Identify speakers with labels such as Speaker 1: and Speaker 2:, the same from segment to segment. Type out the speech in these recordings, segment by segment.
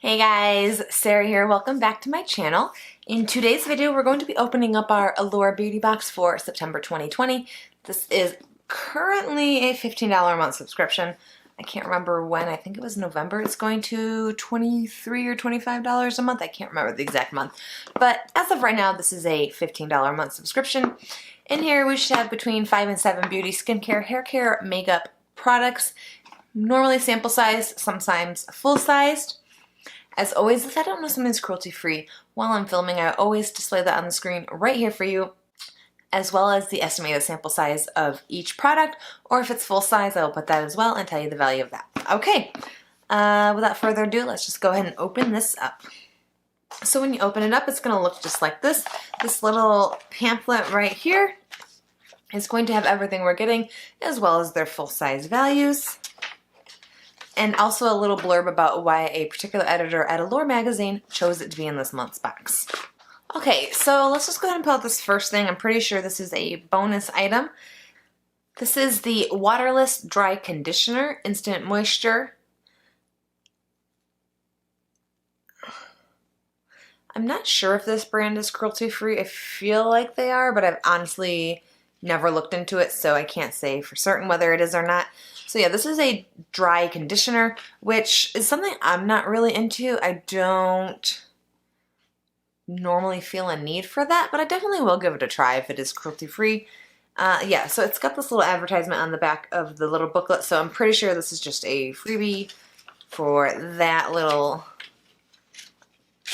Speaker 1: Hey guys, Sarah here. Welcome back to my channel. In today's video, we're going to be opening up our Allure Beauty Box for September 2020. This is currently a $15 a month subscription. I can't remember when. I think it was November. It's going to $23 or $25 a month. I can't remember the exact month. But as of right now, this is a $15 a month subscription. In here, we should have between 5 and 7 beauty, skincare, hair care, makeup products. Normally sample size, sometimes full-sized. As always, if I don't know something's cruelty-free while I'm filming, I always display that on the screen right here for you, as well as the estimated sample size of each product, or if it's full size, I will put that as well and tell you the value of that. Okay, without further ado, let's just go ahead and open this up. So when you open it up, it's going to look just like this. This little pamphlet right here is going to have everything we're getting, as well as their full-size values. And also a little blurb about why a particular editor at Allure magazine chose it to be in this month's box. Okay, so let's just go ahead and pull out this first thing. I'm pretty sure this is a bonus item. This is the Waterless Dry Conditioner, Instant Moisture. I'm not sure if this brand is cruelty-free. I feel like they are, but I've honestly never looked into it, so I can't say for certain whether it is or not. So yeah, this is a dry conditioner, which is something I'm not really into. I don't normally feel a need for that, but I definitely will give it a try if it is cruelty-free. Yeah, so it's got this little advertisement on the back of the little booklet, so I'm pretty sure this is just a freebie for that little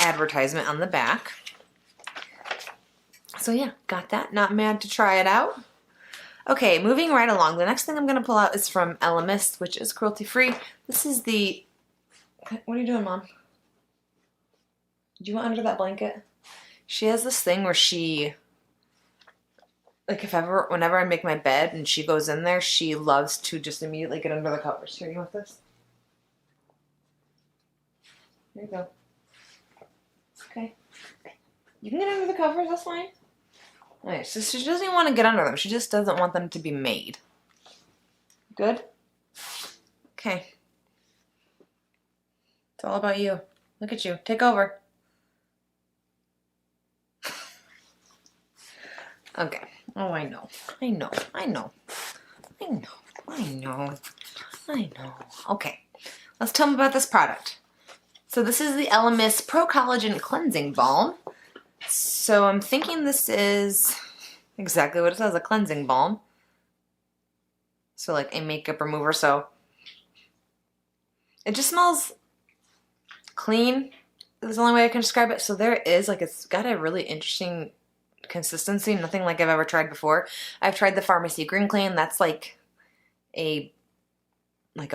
Speaker 1: advertisement on the back. So yeah, got that. Not mad to try it out. Okay, moving right along. The next thing I'm going to pull out is from LMS, which is cruelty-free. This is the... What are you doing, Mom? Do you want under that blanket? She has this thing where she... Like, whenever I make my bed and she goes in there, she loves to just immediately get under the covers. Here, you want this? There you go. Okay. You can get under the covers, that's fine. Alright, so she doesn't even want to get under them. She just doesn't want them to be made. Good? Okay. It's all about you. Look at you. Take over. Okay. Oh, I know. I know. I know. I know. I know. I know. Okay. Let's tell them about this product. So this is the LMS Pro Collagen Cleansing Balm. So I'm thinking this is exactly what it says, a cleansing balm. So like a makeup remover, so it just smells clean. That's the only way I can describe it. So there it is, like it's got a really interesting consistency, nothing like I've ever tried before. I've tried the Pharmacy Green Clean, that's like a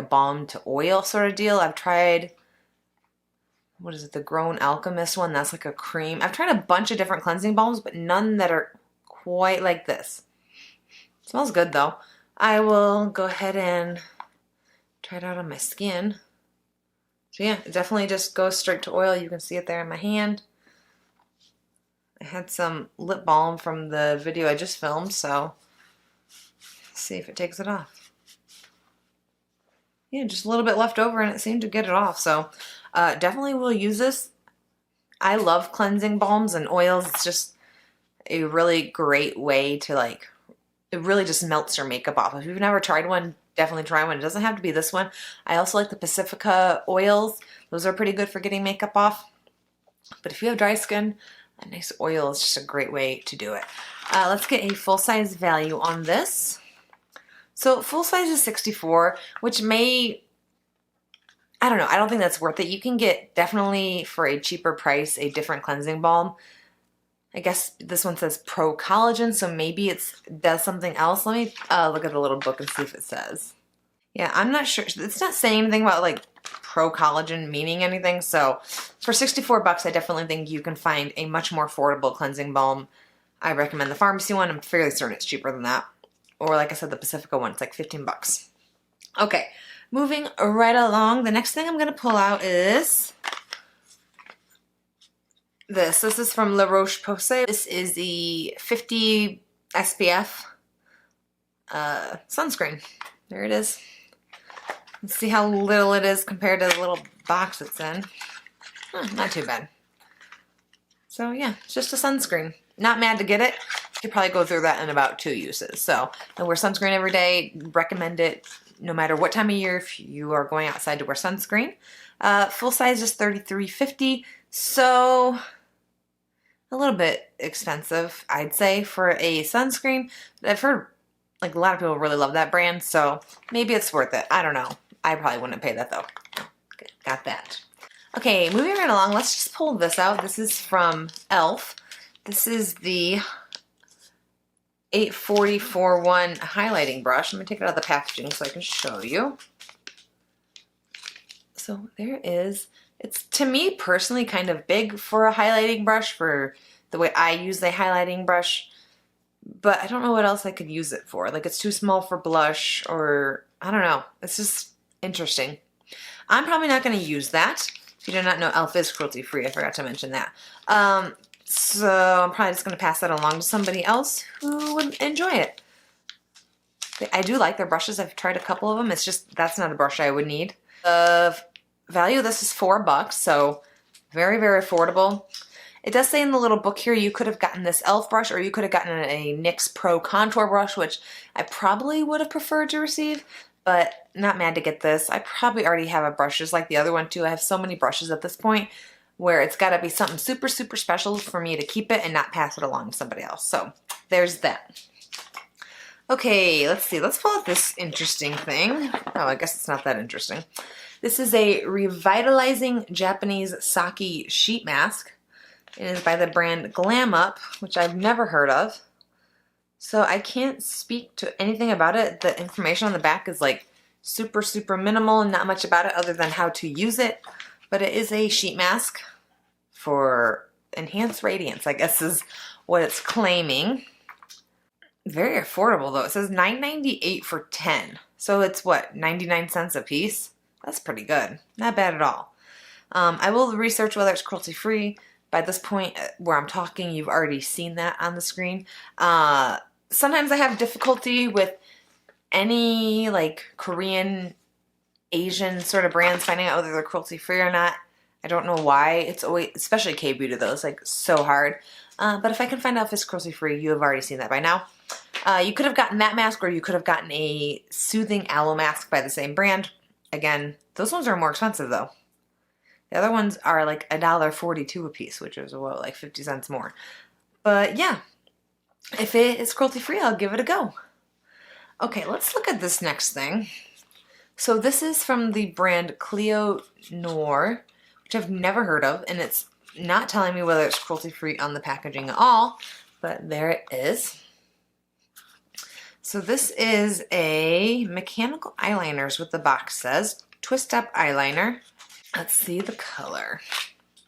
Speaker 1: balm to oil sort of deal. I've tried, what is it, the Grown Alchemist one, that's like a cream. I've tried a bunch of different cleansing balms, but none that are quite like this. It smells good though. I will go ahead and try it out on my skin. So yeah, it definitely just goes straight to oil. You can see it there in my hand. I had some lip balm from the video I just filmed, so let's see if it takes it off. Yeah, just a little bit left over and it seemed to get it off, so definitely will use this. I love cleansing balms and oils. It's just a really great way to like, it really just melts your makeup off. If you've never tried one, definitely try one. It doesn't have to be this one. I also like the Pacifica oils. Those are pretty good for getting makeup off. But if you have dry skin, a nice oil is just a great way to do it. Let's get a full-size value on this. So full size is 64, which may, I don't know, I don't think that's worth it. You can get definitely for a cheaper price a different cleansing balm. I guess this one says Pro Collagen, so maybe it does something else. Let me look at the little book and see if it says. Yeah, I'm not sure. It's not saying anything about like Pro Collagen meaning anything, so for 64 bucks, I definitely think you can find a much more affordable cleansing balm. I recommend the pharmacy one. I'm fairly certain it's cheaper than that. Or like I said, the Pacifica one, it's like 15 bucks. Okay, moving right along. The next thing I'm going to pull out is this. This is from Roche Posay. This is the 50 SPF sunscreen. There it is. Let's see how little it is compared to the little box it's in. Not too bad. So yeah, it's just a sunscreen. Not mad to get it. You could probably go through that in about 2 uses. So I wear sunscreen every day. Recommend it no matter what time of year if you are going outside to wear sunscreen. Full size is $33.50. So a little bit expensive, I'd say, for a sunscreen. I've heard like a lot of people really love that brand, so maybe it's worth it. I don't know. I probably wouldn't pay that though. Okay, got that. Okay, moving right along, let's just pull this out. This is from e.l.f. This is the 84041 highlighting brush. I'm going to take it out of the packaging so I can show you. So there it is. It's, to me personally, kind of big for a highlighting brush for the way I use the highlighting brush. But I don't know what else I could use it for. Like, it's too small for blush, or I don't know. It's just interesting. I'm probably not going to use that. If you do not know, e.l.f. is cruelty-free. I forgot to mention that. So I'm probably just going to pass that along to somebody else who would enjoy it. I do like their brushes. I've tried a couple of them. It's just, that's not a brush I would need. The value of this is $4, so very, very affordable. It does say in the little book here you could have gotten this e.l.f. brush, or you could have gotten a NYX Pro Contour brush, which I probably would have preferred to receive, but not mad to get this. I probably already have a brush just like the other one too. I have so many brushes at this point where it's got to be something super, super special for me to keep it and not pass it along to somebody else. So there's that. Okay, let's see. Let's pull out this interesting thing. Oh, I guess it's not that interesting. This is a revitalizing Japanese sake sheet mask. It is by the brand Glam Up, which I've never heard of. So I can't speak to anything about it. The information on the back is like super, super minimal and not much about it other than how to use it. But it is a sheet mask for enhanced radiance, I guess is what it's claiming. Very affordable though. It says $9.98 for 10. So it's what, 99 cents a piece? That's pretty good. Not bad at all. I will research whether it's cruelty-free. By this point where I'm talking, you've already seen that on the screen. Sometimes I have difficulty with any like Korean, Asian sort of brands finding out whether they're cruelty-free or not. I don't know why. It's always, especially K-beauty though, it's like so hard. But if I can find out if it's cruelty-free, you have already seen that by now. You could have gotten that mask, or you could have gotten a soothing aloe mask by the same brand. Again, those ones are more expensive though. The other ones are like $1.42 a piece, which is what, like 50 cents more. But yeah, if it is cruelty-free, I'll give it a go. Okay, let's look at this next thing. So this is from the brand Cleo Noir, which I've never heard of, and it's not telling me whether it's cruelty-free on the packaging at all, but there it is. So this is a mechanical eyeliner is what the box says. Twist up eyeliner. Let's see the color.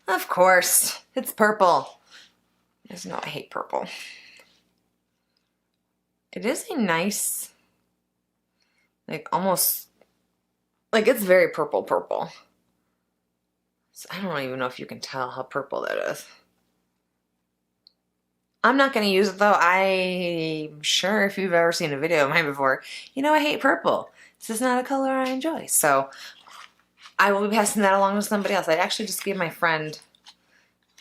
Speaker 1: Of course, it's purple. There's no, I hate purple. It is a nice, like almost, like it's very purple purple. So I don't even know if you can tell how purple that is. I'm not going to use it though. I'm sure if you've ever seen a video of mine before, you know I hate purple. This is not a color I enjoy. So I will be passing that along to somebody else. I actually just gave my friend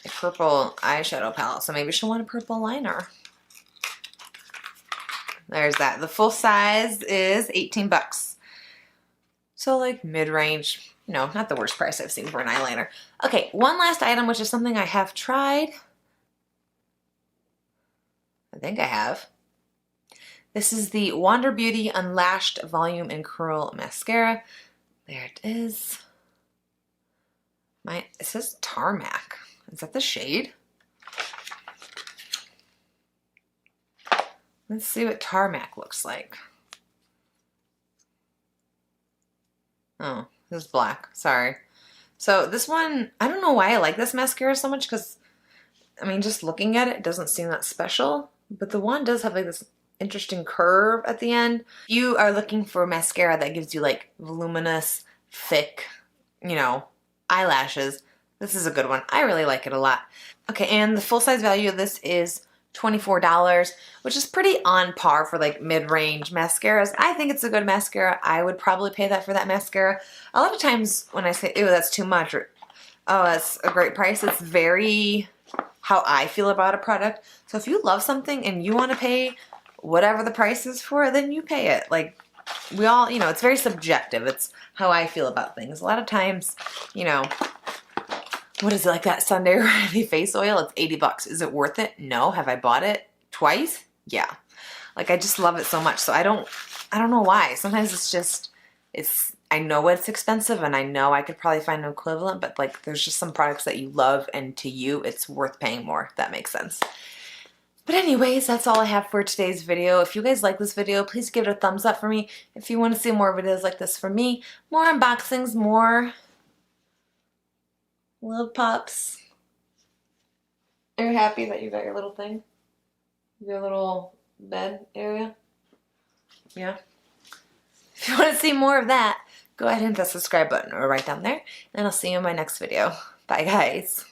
Speaker 1: a purple eyeshadow palette, so maybe she'll want a purple liner. There's that. The full size is $18. So like mid-range, you know, not the worst price I've seen for an eyeliner. Okay, one last item, which is something I have tried. I think I have. This is the Wander Beauty Unlashed Volume and Curl Mascara. There it is. It says Tarmac. Is that the shade? Let's see what Tarmac looks like. Oh, this is black. Sorry. So this one, I don't know why I like this mascara so much because, I mean, just looking at it, it doesn't seem that special. But the one does have like this interesting curve at the end. If you are looking for mascara that gives you like voluminous, thick, you know, eyelashes, this is a good one. I really like it a lot. Okay, and the full size value of this is $24, which is pretty on par for like mid-range mascaras. I think it's a good mascara. I would probably pay that for that mascara. A lot of times when I say, ew, that's too much, or Oh, that's a great price. It's very how I feel about a product. So if you love something and you want to pay whatever the price is for it, then you pay it. Like, we all, you know, it's very subjective. It's how I feel about things. A lot of times, you know, what is it, like that Sunday Riley face oil? It's 80 bucks. Is it worth it? No. Have I bought it twice? Yeah. Like, I just love it so much. So I don't know why. Sometimes it's just, I know it's expensive and I know I could probably find an equivalent, but like, there's just some products that you love and to you, it's worth paying more, if that makes sense. But anyways, that's all I have for today's video. If you guys like this video, please give it a thumbs up for me. If you want to see more videos like this from me, more unboxings, more love pops. Are you happy that you got your little thing? Your little bed area? Yeah. If you want to see more of that, go ahead and hit the subscribe button or right down there. And I'll see you in my next video. Bye, guys.